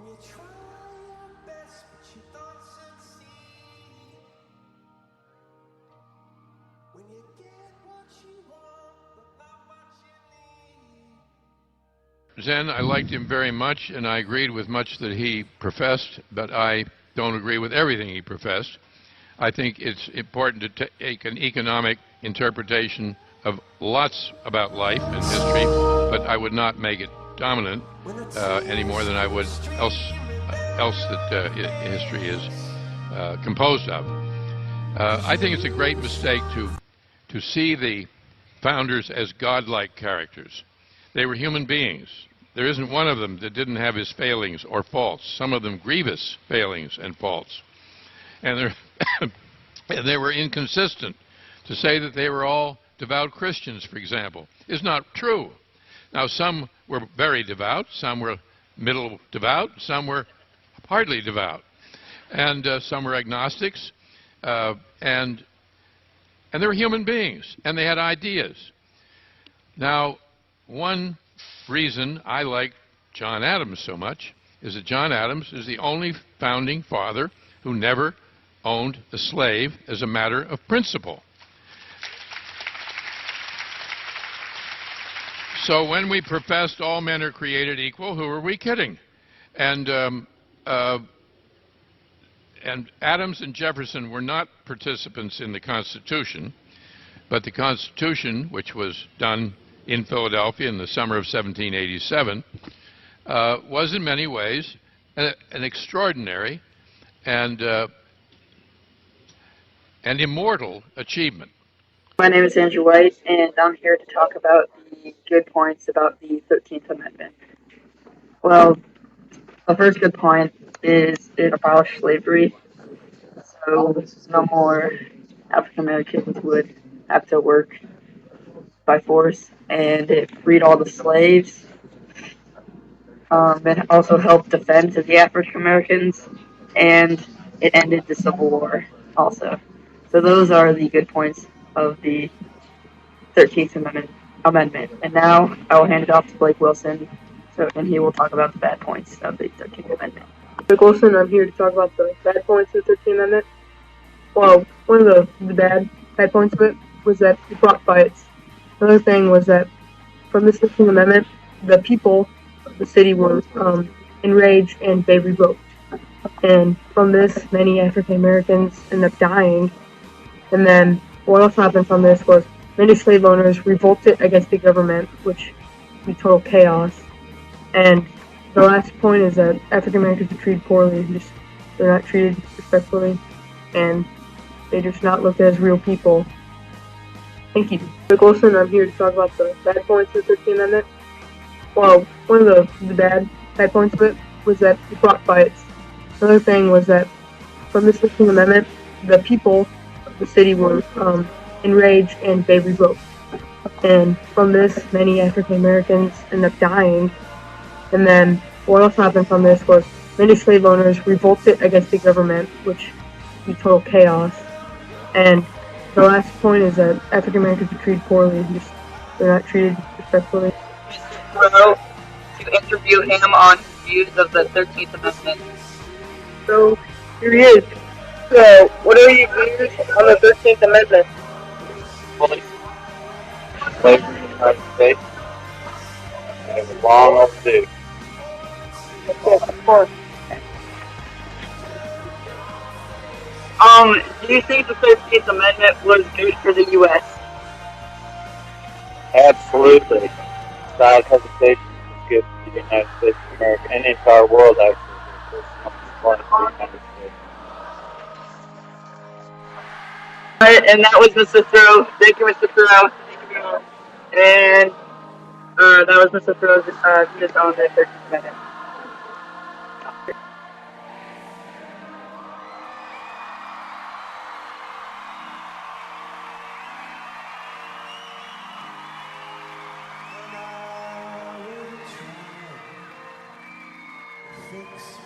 you try your best, but you don't succeed. When you get what you want, but not what you need. Zen, I liked him very much, and I agreed with much that he professed, but I don't agree with everything he professed. I think it's important to take an economic interpretation of lots about life and history, but I would not make it dominant any more than I would else that history is composed of. I think it's a great mistake to see the founders as godlike characters. They were human beings. There isn't one of them that didn't have his failings or faults, some of them grievous failings and faults. And they were inconsistent. To say that they were all devout Christians, for example, is not true. Now, some were very devout, some were middle devout, some were hardly devout, and some were agnostics, and they were human beings, and they had ideas. Now, one reason I like John Adams so much is that John Adams is the only founding father who never owned a slave as a matter of principle. So when we professed all men are created equal, who are we kidding? And Adams and Jefferson were not participants in the Constitution, but the Constitution, which was done in Philadelphia in the summer of 1787, was in many ways an extraordinary and immortal achievement. My name is Andrew White, and I'm here to talk about the good points about the 13th Amendment. Well, the first good point is it abolished slavery, so no more African Americans would have to work by force, and it freed all the slaves. It also helped defend the African Americans, and it ended the Civil War also. So those are the good points of the 13th Amendment. And now I will hand it off to Blake Wilson, and he will talk about the bad points of the 13th Amendment. Blake Wilson, I'm here to talk about the bad points of the 13th Amendment. Well, one of the bad points of it was that it brought fights. Another thing was that from this 13th Amendment, the people of the city were enraged and they revoked. And from this, many African Americans ended up dying. And then what else happened from this was many slave owners revolted against the government, which be total chaos. And the last point is that African Americans are treated poorly. They're not treated respectfully, and they're just not looked at as real people. Thank you. Blake Wilson, I'm here to talk about the bad points of the 13th Amendment. Well, one of the bad points of it was that it brought fights. Another thing was that from this 13th Amendment, the people of the city were enraged and they revoked. And from this, many African Americans ended up dying. And then what else happened from this was many slave owners revolted against the government, which be total chaos. And the last point is that African Americans are treated poorly. They're not treated respectfully. To interview him on his views of the 13th Amendment. So here he is. So what are your views on the 13th Amendment? Slavery in the United States, and it was long overdue. Of course. Do you think the 13th Amendment was good for the U.S.? Absolutely. Without hesitation, it's good for the United States of America and the entire world, actually. It's one of the United States. And that was Mr. Thoreau. Thank you, Mr. Thoreau. Thank you very much. And that was Mr. Thoreau's views on the 13th Amendment. Fix